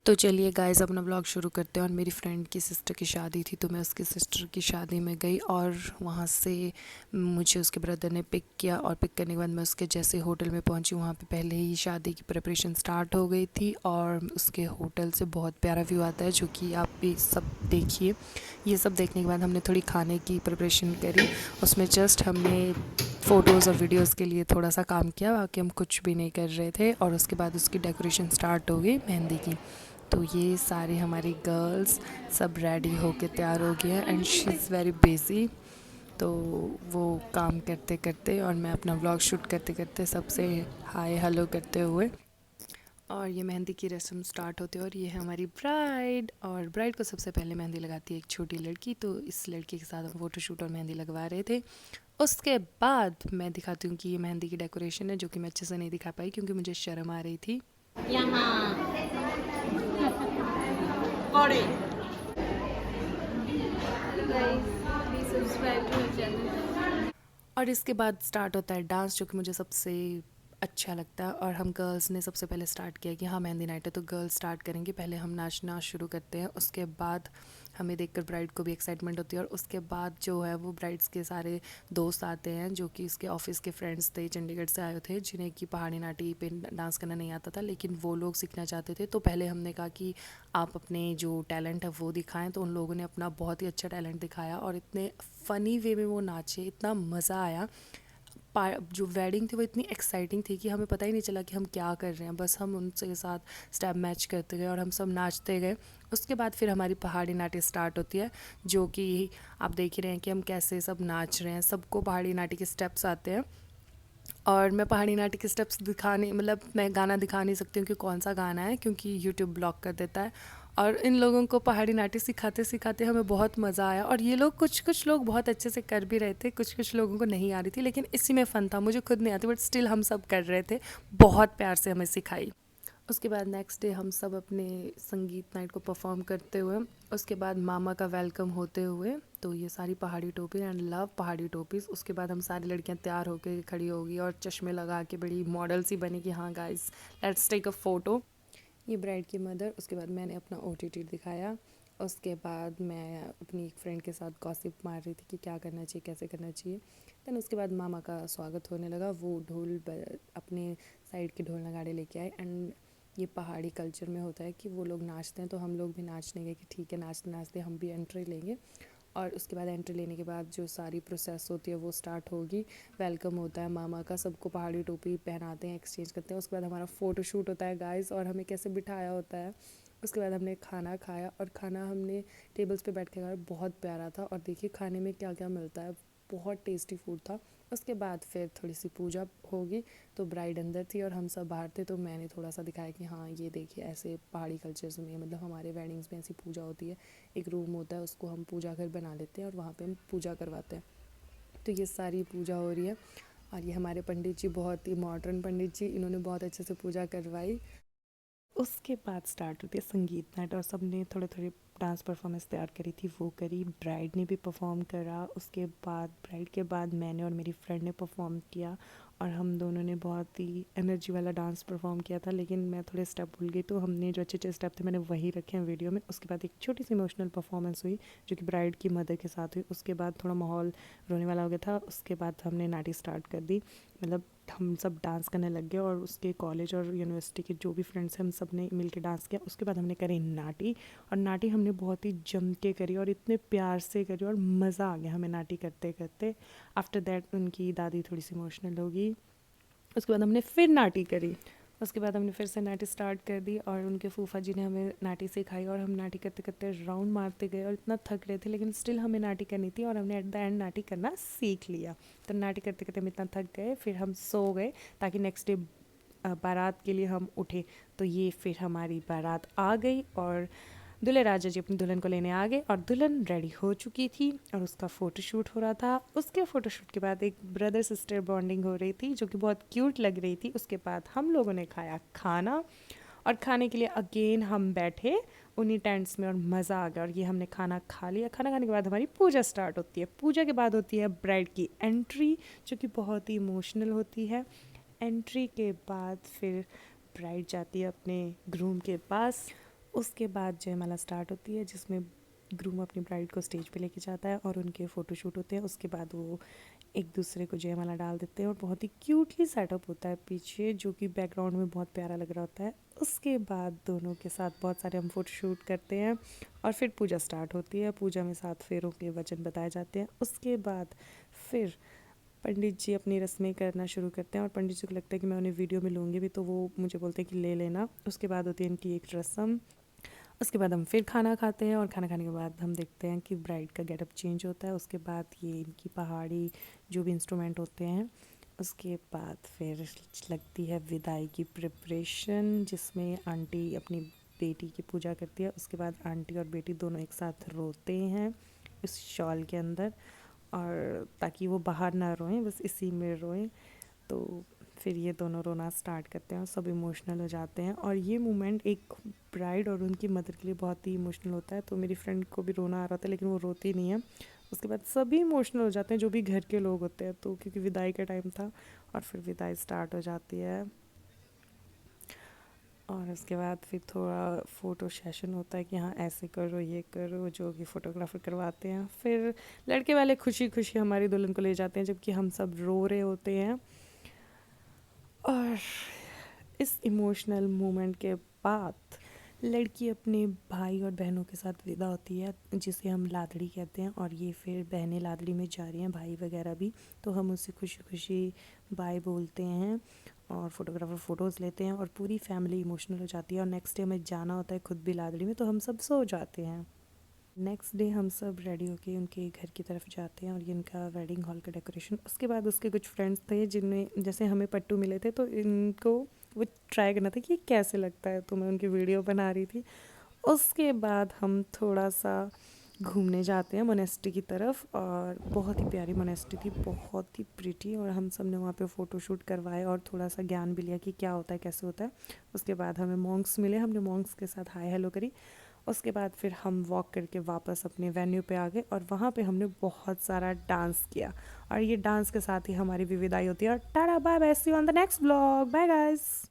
तो चलिए गाइस अपना ब्लॉग शुरू करते हैं। और मेरी फ्रेंड की सिस्टर की शादी थी तो मैं उसकी सिस्टर की शादी में गई और वहाँ से मुझे उसके ब्रदर ने पिक किया। और पिक करने के बाद मैं उसके जैसे होटल में पहुँची वहाँ पे पहले ही शादी की प्रिपरेशन स्टार्ट हो गई थी। और उसके होटल से बहुत प्यारा व्यू आता है जो कि आप भी सब देखिए। ये सब देखने के बाद हमने थोड़ी खाने की प्रिपरेशन करी। उसमें जस्ट हमने फ़ोटोज़ और वीडियोज़ के लिए थोड़ा सा काम किया, बाकी हम कुछ भी नहीं कर रहे थे। और उसके बाद उसकी डेकोरेशन स्टार्ट हो गई मेहंदी की। तो ये सारी हमारी गर्ल्स सब रेडी होके तैयार हो गई हैं and she is very busy. तो वो काम करते करते और मैं अपना व्लॉग शूट करते करते सबसे हाय हेलो करते हुए और ये मेहंदी की रस्म स्टार्ट होती है। और ये है हमारी ब्राइड। और ब्राइड को सबसे पहले मेहंदी लगाती है एक छोटी लड़की। तो इस लड़की के साथ हम फ़ोटोशूट और मेहंदी लगवा रहे थे। उसके बाद मैं दिखाती हूँ कि ये मेहंदी की डेकोरेशन है जो कि मैं अच्छे से नहीं दिखा पाई क्योंकि मुझे शर्म आ रही थी। यहाँ पड़े guys please subscribe to my channel. और इसके बाद स्टार्ट होता है डांस जो कि मुझे सबसे अच्छा लगता है। और हम गर्ल्स ने सबसे पहले स्टार्ट किया कि हाँ मेहंदी नाइट है तो गर्ल्स स्टार्ट करेंगे। पहले हम नाचना शुरू करते हैं, उसके बाद हमें देखकर ब्राइड को भी एक्साइटमेंट होती है। और उसके बाद जो है वो ब्राइड्स के सारे दोस्त आते हैं जो कि इसके ऑफिस के फ्रेंड्स थे, चंडीगढ़ से आए थे, जिन्हें कि पहाड़ी नाटी पे डांस करना नहीं आता था लेकिन वो लोग सीखना चाहते थे। तो पहले हमने कहा कि आप अपने जो टैलेंट है वो दिखाएं। तो उन लोगों ने अपना बहुत ही अच्छा टैलेंट दिखाया और इतने फ़नी वे में वो नाचे, इतना मज़ा आया। जो वेडिंग थी वो इतनी एक्साइटिंग थी कि हमें पता ही नहीं चला कि हम क्या कर रहे हैं, बस हम उनके साथ स्टेप मैच करते गए और हम सब नाचते गए। उसके बाद फिर हमारी पहाड़ी नाटी स्टार्ट होती है जो कि आप देख ही रहे हैं कि हम कैसे सब नाच रहे हैं। सबको पहाड़ी नाटी के स्टेप्स आते हैं। और मैं पहाड़ी नाटी के स्टेप्स दिखाने मतलब मैं गाना दिखा नहीं सकती हूँ कि कौन सा गाना है क्योंकि यूट्यूब ब्लॉक कर देता है। और इन लोगों को पहाड़ी नाटी सिखाते सिखाते हमें बहुत मज़ा आया। और ये लोग कुछ कुछ लोग बहुत अच्छे से कर भी रहे थे, कुछ कुछ लोगों को नहीं आ रही थी लेकिन इसी में फ़न था। मुझे खुद नहीं आती बट स्टिल हम सब कर रहे थे। बहुत प्यार से हमें सिखाई। उसके बाद नेक्स्ट डे हम सब अपने संगीत नाइट को परफॉर्म करते हुए, उसके बाद मामा का वेलकम होते हुए, तो ये सारी पहाड़ी टोपी एंड लव पहाड़ी टोपीज़। उसके बाद हम सारी लड़कियां तैयार होकर खड़ी होगी और चश्मे लगा के बड़ी मॉडल सी बनी कि हाँ guys let's take a photo. ये ब्राइड की मदर। उसके बाद मैंने अपना ओटीटी दिखाया। उसके बाद मैं अपनी एक फ्रेंड के साथ गॉसिप मार रही थी कि क्या करना चाहिए, कैसे करना चाहिए। देन उसके बाद मामा का स्वागत होने लगा। वो अपने साइड के ढोल नगाड़े लेके आए एंड ये पहाड़ी कल्चर में होता है कि वो लोग नाचते हैं तो हम लोग भी नाचने गए कि ठीक है नाचते नाचते हम भी एंट्री लेंगे। और उसके बाद एंट्री लेने के बाद जो सारी प्रोसेस होती है वो स्टार्ट होगी। वेलकम होता है मामा का, सबको पहाड़ी टोपी पहनाते हैं, एक्सचेंज करते हैं। उसके बाद हमारा फ़ोटो शूट होता है गाइस और हमें कैसे बिठाया होता है। उसके बाद हमने खाना खाया और खाना हमने टेबल्स पे बैठ के खाया, बहुत प्यारा था। और देखिए खाने में क्या क्या मिलता है, बहुत टेस्टी फूड था। उसके बाद फिर थोड़ी सी पूजा होगी। तो ब्राइड अंदर थी और हम सब बाहर थे तो मैंने थोड़ा सा दिखाया कि हाँ ये देखिए ऐसे पहाड़ी कल्चर्स में मतलब हमारे वेडिंग्स में ऐसी पूजा होती है। एक रूम होता है उसको हम पूजा घर बना लेते हैं और वहाँ पे हम पूजा करवाते हैं। तो ये सारी पूजा हो रही है। और ये हमारे पंडित जी बहुत ही मॉडर्न पंडित जी, इन्होंने बहुत अच्छे से पूजा करवाई। उसके बाद स्टार्ट होती है संगीत नाइट और सब ने थोड़े थोड़े डांस परफॉर्मेंस तैयार करी थी वो करी। ब्राइड ने भी परफॉर्म करा। उसके बाद ब्राइड के बाद मैंने और मेरी फ्रेंड ने परफॉर्म किया और हम दोनों ने बहुत ही एनर्जी वाला डांस परफॉर्म किया था। लेकिन मैं थोड़े स्टेप भूल गई तो हमने जो अच्छे अच्छे स्टेप थे मैंने वही रखे हैं वीडियो में। उसके बाद एक छोटी सी इमोशनल परफॉर्मेंस हुई जो कि ब्राइड की मदर के साथ हुई। उसके बाद थोड़ा माहौल रोने वाला हो गया था। उसके बाद हमने नाटी स्टार्ट कर दी, मतलब हम सब डांस करने लग गए और उसके कॉलेज और यूनिवर्सिटी के जो भी फ्रेंड्स हैं हम सब ने मिल के डांस किया। उसके बाद हमने करी नाटी और नाटी हमने बहुत ही जम के करी और इतने प्यार से करी और मज़ा आ गया हमें नाटी करते करते। आफ्टर दैट उनकी दादी थोड़ी सी इमोशनल होगी। उसके बाद हमने फिर नाटी करी। उसके बाद हमने फिर से नाटी स्टार्ट कर दी और उनके फूफा जी ने हमें नाटी सिखाई और हम नाटी करते करते राउंड मारते गए और इतना थक रहे थे लेकिन स्टिल हमें नाटी करनी थी और हमने एट द एंड नाटी करना सीख लिया। तो नाटी करते करते हम इतना थक गए फिर हम सो गए ताकि नेक्स्ट डे बारात के लिए हम उठे। तो ये फिर हमारी बारात आ गई और दूल्हे राजा जी अपनी दुल्हन को लेने आ गए और दुल्हन रेडी हो चुकी थी और उसका फ़ोटोशूट हो रहा था। उसके फ़ोटोशूट के बाद एक ब्रदर सिस्टर बॉन्डिंग हो रही थी जो कि बहुत क्यूट लग रही थी। उसके बाद हम लोगों ने खाया खाना और खाने के लिए अगेन हम बैठे उन्हीं टेंट्स में और मज़ा आ गया। और ये हमने खाना खा लिया। खाना खाने के बाद हमारी पूजा स्टार्ट होती है। पूजा के बाद होती है ब्राइड की एंट्री जो कि बहुत ही इमोशनल होती है। एंट्री के बाद फिर ब्राइड जाती है अपने ग्रूम के पास। उसके बाद जयमाला स्टार्ट होती है जिसमें ग्रूम अपनी ब्राइड को स्टेज पे लेके जाता है और उनके फ़ोटोशूट होते हैं। उसके बाद वो एक दूसरे को जयमाला डाल देते हैं और बहुत ही क्यूटली सेटअप होता है पीछे, जो कि बैकग्राउंड में बहुत प्यारा लग रहा होता है। उसके बाद दोनों के साथ बहुत सारे हम फ़ोटोशूट करते हैं और फिर पूजा स्टार्ट होती है। पूजा में 7 फेरों के वचन बताए जाते हैं। उसके बाद फिर पंडित जी अपनी रस्में करना शुरू करते हैं और पंडित जी को लगता है कि मैं उन्हें वीडियो में लूँगी भी, तो वो मुझे बोलते हैं कि ले लेना। उसके बाद होती है इनकी एक रस्म। उसके बाद हम फिर खाना खाते हैं और खाना खाने के बाद हम देखते हैं कि ब्राइड का गेटअप चेंज होता है। उसके बाद ये इनकी पहाड़ी जो भी इंस्ट्रूमेंट होते हैं। उसके बाद फिर लगती है विदाई की प्रिपरेशन, जिसमें आंटी अपनी बेटी की पूजा करती है। उसके बाद आंटी और बेटी दोनों एक साथ रोते हैं इस शॉल के अंदर, और ताकि वो बाहर ना रोएं, बस इसी में रोएं। तो फिर ये दोनों रोना स्टार्ट करते हैं और सब इमोशनल हो जाते हैं। और ये मोमेंट एक ब्राइड और उनकी मदर के लिए बहुत ही इमोशनल होता है। तो मेरी फ्रेंड को भी रोना आ रहा था लेकिन वो रोती नहीं है। उसके बाद सभी इमोशनल हो जाते हैं जो भी घर के लोग होते हैं, तो क्योंकि विदाई का टाइम था और फिर विदाई स्टार्ट हो जाती है। और उसके बाद फिर थोड़ा फ़ोटो सेशन होता है कि हाँ ऐसे करो ये करो, जो कि फ़ोटोग्राफर करवाते हैं। फिर लड़के वाले खुशी खुशी हमारी दुल्हन को ले जाते हैं जबकि हम सब रो रहे होते हैं। और इस इमोशनल मोमेंट के बाद लड़की अपने भाई और बहनों के साथ विदा होती है, जिसे हम लादड़ी कहते हैं। और ये फिर बहनें लादड़ी में जा रही हैं, भाई वगैरह भी, तो हम उससे खुशी खुशी बाय बोलते हैं और फोटोग्राफर फ़ोटोज़ लेते हैं और पूरी फैमिली इमोशनल हो जाती है। और नेक्स्ट डे हमें जाना होता है खुद भी लादड़ी में, तो हम सब सो जाते हैं। नेक्स्ट डे हम सब रेडी होके उनके घर की तरफ जाते हैं और ये इनका वेडिंग हॉल का डेकोरेशन। उसके बाद उसके कुछ फ्रेंड्स थे जिनमें जैसे हमें पट्टू मिले थे, तो इनको वो ट्राई करना था कि ये कैसे लगता है, तो मैं उनकी वीडियो बना रही थी। उसके बाद हम थोड़ा सा घूमने जाते हैं मोनेस्ट्री की तरफ, और बहुत ही प्यारी मोनेस्ट्री थी, बहुत ही प्रिटी, और हम सब ने वहाँ पे फ़ोटोशूट करवाए और थोड़ा सा ज्ञान भी लिया कि क्या होता है कैसे होता है। उसके बाद हमें मॉन्क्स मिले, हमने मॉन्क्स के साथ हाय हेलो करी। उसके बाद फिर हम वॉक करके वापस अपने वेन्यू पे आ गए और वहाँ पे हमने बहुत सारा डांस किया। और ये डांस के साथ ही हमारी विदाई होती है। और tata bye bye, see you on the next blog, bye guys.